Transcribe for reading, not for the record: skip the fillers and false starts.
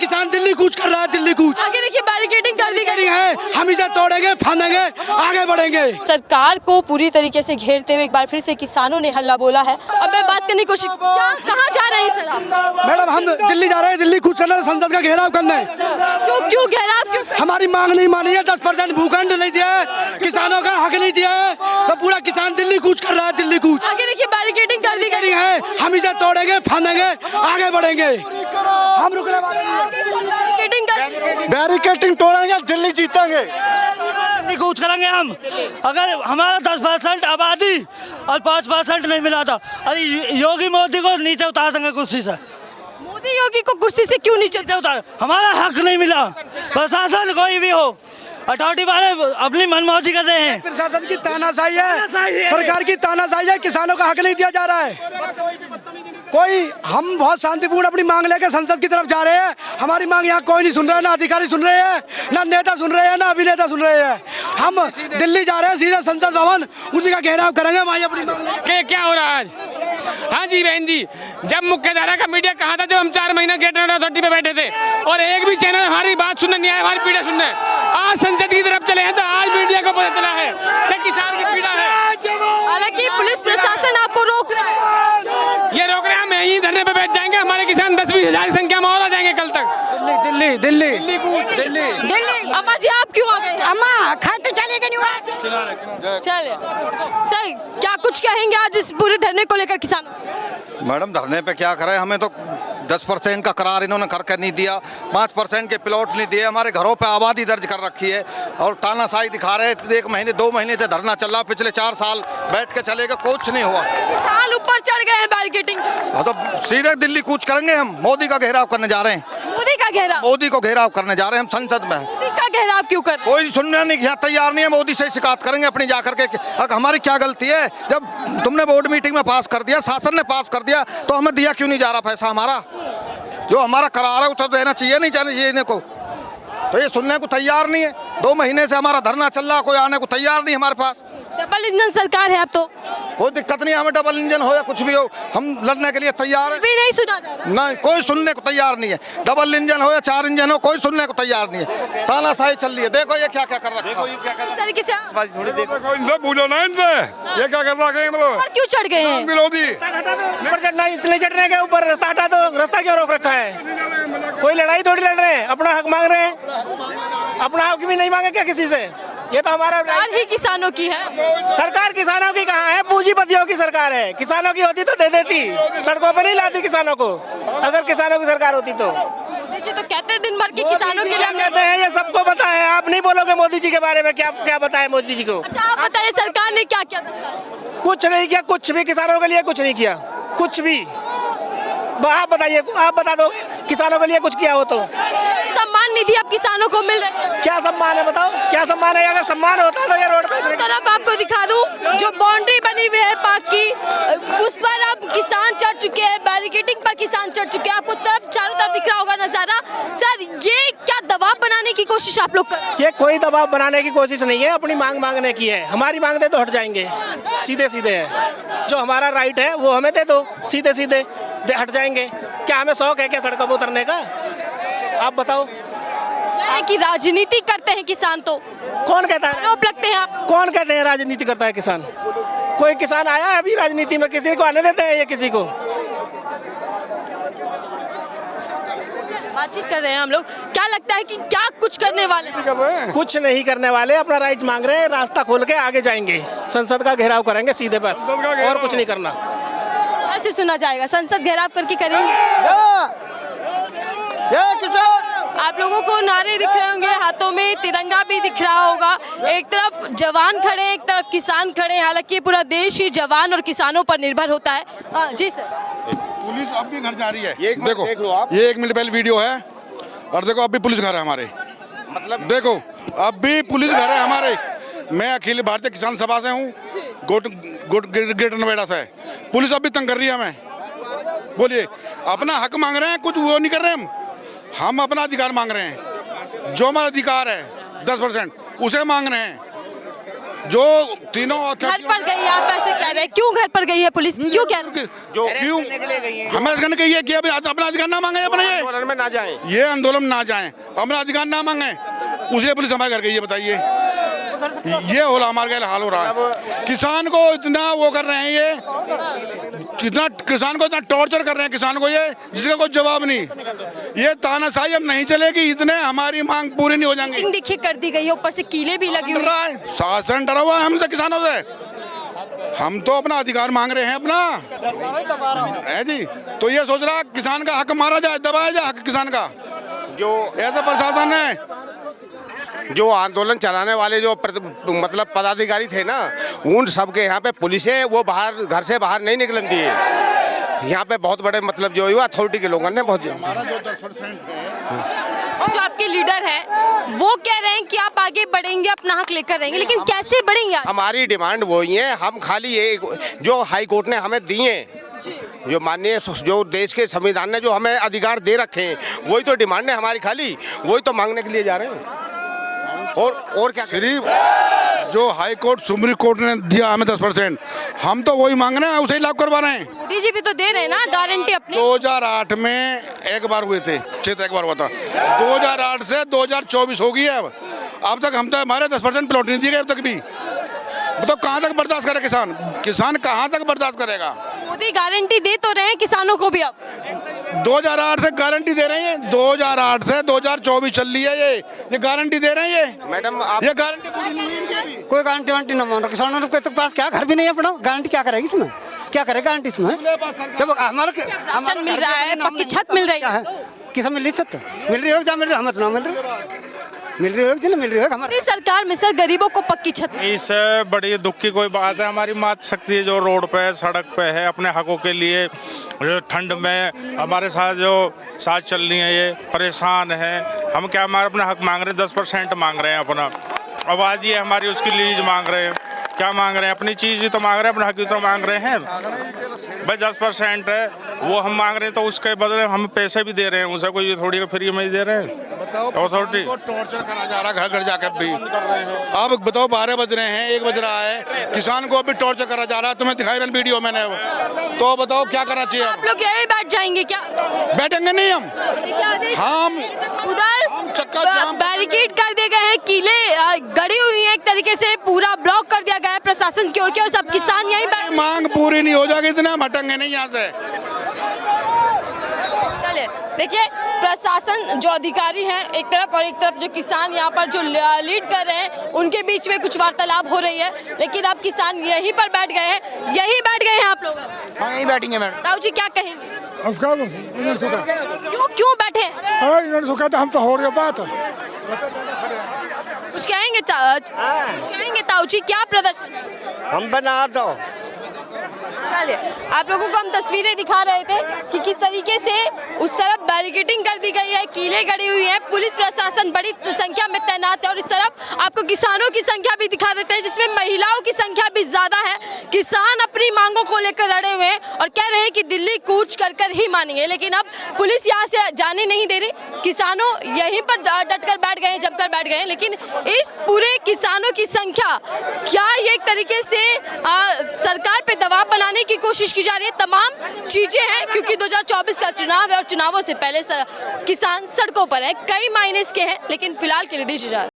किसान दिल्ली कूच कर रहा है, दिल्ली कूच। आगे देखिए बैरिकेडिंग कर दी गई है, हम इसे तोड़ेंगे, फांदेंगे, आगे बढ़ेंगे। सरकार को पूरी तरीके से घेरते हुए एक बार फिर से किसानों ने हल्ला बोला है। अब मैं बात करने की कोशिश, कहाँ जा रहे हैं सर आप? मैडम हम दिल्ली जा रहे हैं, दिल्ली कूच करने, संसद का घेराव करने। क्यों घेराव क्यों? हमारी मांग नहीं मानी है, 10% भूखंड नहीं दिया है, किसानों का हक नहीं दिया है, तो पूरा किसान दिल्ली कूच कर रहा है, दिल्ली कूच। आगे देखिए बैरिकेडिंग कर दी गई है, हम इसे तोड़ेंगे, फांदेंगे, आगे बढ़ेंगे। हम रुकने वाले नहीं। बैरिकेडिंग तोड़ेंगे, दिल्ली जीतेंगे, दिल्ली कूच करेंगे हम। अगर हमारा 10% आबादी और 5% नहीं मिला था, अरे योगी मोदी को नीचे उतार देंगे कुर्सी से। मोदी योगी को कुर्सी से क्यों नीचे उतार? हमारा हक नहीं मिला। प्रशासन कोई भी हो, अथॉरिटी वाले अपनी मनमौजी कर रहे हैं। प्रशासन की तानाशाही है, सरकार की तानाशाही है, किसानों का हक नहीं दिया जा रहा है। कोई हम बहुत शांतिपूर्ण अपनी मांग लेकर संसद की तरफ जा रहे हैं। हमारी मांग यहाँ कोई नहीं सुन रहा है, ना अधिकारी सुन रहे हैं, ना नेता सुन रहे हैं, ना अभिनेता सुन रहे हैं। हम दिल्ली जा रहे हैं, सीधे संसद भवन, उसी का घेराव करेंगे। वहीं अपनी मांग क्या हो रहा है आज? हाँ जी बहन जी, जब मुख्यधारा का मीडिया कहाँ था? जब हम 4 महीना गेट अथॉरिटी पे बैठे थे और एक भी चैनल हमारी बात सुनने नहीं आया, हमारी पीड़ा सुनने। आज संसद की तरफ चले हैं तो आज मीडिया को पता चला है कि किसान की पीड़ा है। हालांकि पुलिस प्रशासन आपको रोक रहा है। ये रोक रहे हैं, हम यहीं धरने पे बैठ जाएंगे। हमारे किसान 10-20 हजार की संख्या में और आ जाएंगे कल तक। दिल्ली दिल्ली दिल्ली दिल्ली। अम्मा जी आप क्यों आ गए? अम्मा खाते चलेगा नहीं? चले सर, क्या कुछ कहेंगे आज इस पूरे धरने को लेकर किसानों? मैडम धरने पे क्या करें, हमें तो 10% का करार इन्होंने करके नहीं दिया, 5% के प्लॉट नहीं दिए, हमारे घरों पे आबादी दर्ज कर रखी है और तानाशाही दिखा रहे हैं। 1 महीने 2 महीने से धरना चल रहा, पिछले 4 साल बैठ के चलेगा, कुछ नहीं हुआ। किसान ऊपर चढ़ गए हैं बैरिकेडिंग। हाँ तो सीधे दिल्ली कूच करेंगे हम, मोदी का घेराव करने जा रहे हैं। मोदी का घेराव? मोदी को घेराव करने जा रहे हैं हम संसद में। मोदी का घेराव क्यों कर? कोई सुनने नहीं यहाँ तैयार नहीं है, मोदी से शिकायत करेंगे अपनी जाकर के। हमारी क्या गलती है? जब तुमने बोर्ड मीटिंग में पास कर दिया, शासन ने पास कर दिया, तो हमें दिया क्यों नहीं जा रहा पैसा हमारा? जो हमारा करार है उसे देना चाहिए, नहीं चाहिए इन्हें को। तो ये सुनने को तैयार नहीं है। 2 महीने से हमारा धरना चल रहा, कोई आने को तैयार नहीं हमारे पास। डबल इंजन सरकार है अब तो। कोई दिक्कत नहीं, हमें डबल इंजन हो या कुछ भी हो, हम लड़ने के लिए तैयार हैं। भी नहीं सुना जा रहा? नहीं, कोई सुनने को तैयार नहीं है। डबल इंजन हो या 4 इंजन हो, कोई सुनने को तैयार नहीं है। तानाशाही चल रही है। देखो ये क्या क्या कर रहा है, तरीके से थोड़ी देखो। इनसे पूछो ना, इनसे ये क्या कर रहा है? क्यों चढ़ गए हैं? विरोधी ऊपर चढ़ना, इतने चढ़ने के ऊपर रास्ता हटा दो। रास्ता क्यों रोक रखा है? कोई लड़ाई थोड़ी लड़ रहे हैं, अपना हक मांग रहे हैं। अपना हक भी नहीं मांगे क्या किसी से? ये तो हमारा सरकार ही किसानों की है। सरकार किसानों की कहाँ है? पूंजीपतियों की सरकार है। किसानों की होती तो दे देती, सड़कों पर नहीं लाती किसानों को। अगर किसानों की सरकार होती तो। मोदी जी तो कहते हैं दिन भर के किसानों के लिए हम कहते हैं, ये सबको पता है। आप नहीं बोलोगे मोदी जी के बारे में? क्या क्या बताए मोदी जी को? अच्छा आप बताइए सरकार ने क्या किया 10 साल? कुछ नहीं किया, कुछ भी किसानों के लिए कुछ नहीं किया, कुछ भी। आप बताइए, आप बता दो किसानों के लिए कुछ किया हो तो। सम्मान निधि अब किसानों को मिल रही है। क्या सम्मान है बताओ? क्या सम्मान है? अगर सम्मान होता तो ये रोड पे दोनों तरफ आपको दिखा दूं, जो बाउंड्री बनी हुई है पाक की, उस पर अब किसान चढ़ चुके हैं, बैरिकेडिंग पर किसान चढ़ चुके हैं। आपको चारों तरफ दिख रहा होगा नजारा। सर ये क्या दबाव बनाने की कोशिश आप लोग कर? ये कोई दबाव बनाने की कोशिश नहीं है, अपनी मांग मांगने की है। हमारी मांग दे तो हट जाएंगे, सीधे सीधे है। जो हमारा राइट है वो हमें दे दो, सीधे सीधे हट जाएंगे। क्या हमें शौक है क्या सड़कों पर उतरने का? आप बताओ। कि राजनीति करते हैं किसान, तो कौन कहता है? आरोप लगते हैं आप। कौन कहते हैं राजनीति करता है किसान? कोई किसान आया है अभी राजनीति में? किसी को आने देते हैं ये किसी को? बातचीत कर रहे हैं हम लोग। क्या लगता है कि क्या कुछ करने वाले हैं? कुछ नहीं करने वाले, अपना राइट मांग रहे हैं। रास्ता खोल के आगे जाएंगे, संसद का घेराव करेंगे सीधे, बस और कुछ नहीं करना। ऐसे सुना जाएगा संसद घेराव करके करेंगे। आप लोगों को नारे दिख रहे होंगे, हाथों में तिरंगा भी दिख रहा होगा। एक तरफ जवान खड़े, एक तरफ किसान खड़े। हालांकि पूरा देश ही जवान और किसानों पर निर्भर होता है। जी सर। पुलिस अब भी घर जा रही है। देखो ये 1 मिनट पहले वीडियो है और देखो अब भी पुलिस घर है हमारे। मतलब देखो अब भी पुलिस घर है हमारे। मैं अखिल भारतीय किसान सभा से हूँ, ग्रेटर नोएडा से। पुलिस अब भी तंग कर रही है हमें। बोलिए, अपना हक मांग रहे हैं, कुछ वो नहीं कर रहे हम अपना अधिकार मांग रहे हैं। जो हमारा अधिकार है 10% उसे मांग रहे हैं। जो तीनों घर पर गई है, आप ऐसे कह रहे हैं, क्यों घर पर गई है पुलिस, क्यों कह रहे हैं? जो क्यों हमें कहने के ये कि अभी अपना अधिकार ना मांगे, अपने ये आंदोलन में ना जाएं। ये आंदोलन ना जाएं, अपना अधिकार ना मांगे, उसलिए पुलिस हमारे घर गई है। बताइए ये हो हमारे घर हाल हो रहा है। किसान को इतना वो कर रहे हैं, ये कितना किसान को इतना टॉर्चर कर रहे हैं किसान को, ये जिसका कोई जवाब नहीं। ये तानाशाही अब नहीं चलेगी, इतने हमारी मांग पूरी नहीं हो जाएंगी। देखिए कर दी गई है, ऊपर से कीले भी लगी हुई है। शासन डरा हुआ है हमसे, किसानों से। हम तो अपना अधिकार मांग रहे हैं अपना, है जी। तो ये सोच रहा किसान का हक मारा जाए, दबाया जाए हक किसान का। जो ऐसा प्रशासन है, जो आंदोलन चलाने वाले जो मतलब पदाधिकारी थे ना, उन सबके यहाँ पे पुलिस है, वो बाहर घर से बाहर नहीं निकलन दिए। यहाँ पे बहुत बड़े मतलब जो हुआ अथॉरिटी के लोगों ने बहुत हमारा जो 10% है, जो आपके लीडर हैं वो कह रहे हैं कि आप आगे बढ़ेंगे, अपना हक लेकर रहेंगे, लेकिन कैसे बढ़ेंगे आप? हमारी डिमांड वही है। हम खाली ये जो हाई कोर्ट ने हमें दिए, जो माननीय जो देश के संविधान ने जो हमें अधिकार दे रखे हैं, वही तो डिमांड है हमारी, खाली वही तो मांगने के लिए जा रहे हैं। और क्या सिर्फ जो हाई कोर्ट सुप्रीम कोर्ट ने दिया हमें 10%, हम तो वही मांग रहे हैं, उसे ही लागू करवा रहे हैं। मोदी जी भी तो दे रहे हैं ना गारंटी अपनी। 2008 में एक बार हुए थे, क्षेत्र एक बार हुआ था। 2008 से 2024 हो गई है। अब तक हम तो हमारे 10% प्लॉट नहीं दिए गए अब तक भी। तो कहाँ तक बर्दाश्त करे किसान, किसान कहाँ तक बर्दाश्त करेगा? मोदी गारंटी दे तो रहे हैं किसानों को भी। अब 2008 से गारंटी दे रहे हैं, 2008 से 2024 चल रही है ये गारंटी दे रहे हैं। ये मैडम आप ये गारंटी पूरी नहीं हुई इनकी अभी। कोई गारंटी वारंटी ना मान रहा, किसानों के तो पास क्या घर भी नहीं है अपना, गारंटी क्या करेगी इसमें, क्या करे गारंटी इसमें? जब राशन मिल रहा है, पक्की छत मिल रही है, किसा मिल रही छत, मिल रही हो जहाँ मिल रही, हम तो ना मिल रही, मिल रही होगी ना, मिल रही होगी हमारे। सरकार में सर गरीबों को पक्की छत इससे बड़ी दुख की कोई बात है। हमारी मात शक्ति जो रोड पे है, सड़क पे है, अपने हकों के लिए जो ठंड में हमारे साथ जो साथ चल रही है, ये परेशान है। हम क्या हमारे अपना हक मांग रहे हैं, 10% मांग रहे हैं अपना। आवाज़ ये हमारी उसकी लीज मांग रहे हैं, क्या मांग रहे हैं, अपनी चीज़ ही तो मांग रहे हैं, अपना हक ही तो मांग रहे हैं भाई। 10% है वो हम मांग रहे हैं, तो उसके बदले हम पैसे भी दे रहे हैं उसे, कोई थोड़ी फ्री में ही दे रहे हैं। अथॉरिटी को टॉर्चर करा जा रहा है घर घर जाकर भी। अब बताओ 12 बज रहे हैं, 1 बज रहा है, किसान को अभी टॉर्चर करा जा रहा है। तुम्हें दिखाई मैंने वीडियो मैंने, तो बताओ क्या करना चाहिए? आप लोग यही बैठ जाएंगे क्या? बैठेंगे नहीं हम उधर चक्का जाम बैरिकेड कर दिए गए हैं, कीले गड़ी हुई है, एक तरीके से पूरा ब्लॉक कर दिया गया है प्रशासन की ओर के, और सब किसान यहीं बैठ। मांग पूरी नहीं हो जाएगी इतना हम हटेंगे नहीं यहाँ से। चलिए देखिए, प्रशासन जो अधिकारी हैं एक तरफ और एक तरफ जो किसान यहाँ पर जो लीड कर रहे हैं, उनके बीच में कुछ वार्तालाप हो रही है, लेकिन अब किसान यहीं पर बैठ गए हैं, यहीं बैठ गए हैं आप लोग। हाँ यहीं बैठेंगे मैडम। ताऊ जी क्या कहेंगे? अब क्यों बैठे? हम तो हो रही बात कुछ कहेंगे ताऊ जी, क्या प्रदर्शन है? हम बना दो। चलिए, आप लोगों को हम तस्वीरें दिखा रहे थे कि किस तरीके से उस तरफ बैरिकेडिंग कर दी गई है, कीले गड़ी हुई है, पुलिस प्रशासन बड़ी संख्या में तैनात है, और इस तरफ आपको किसानों की संख्या भी दिखा देते हैं जिसमें महिलाओं की संख्या भी ज्यादा है। किसान अपनी मांगों को लेकर लड़े हुए हैं और कह रहे हैं कि दिल्ली कूच कर कर ही मानेंगे, लेकिन अब पुलिस यहाँ से जाने नहीं दे रही। किसानों यहीं पर डटकर बैठ गए, जमकर बैठ गए, लेकिन इस पूरे किसानों की संख्या, क्या ये एक तरीके से सरकार पे दबाव बनाने की कोशिश की जा रही है? तमाम चीजें हैं, क्योंकि 2024 का चुनाव है और चुनावों से पहले किसान सड़कों पर है। कई मायने इसके हैं, लेकिन फिलहाल के लिए दीजिए इजाजत।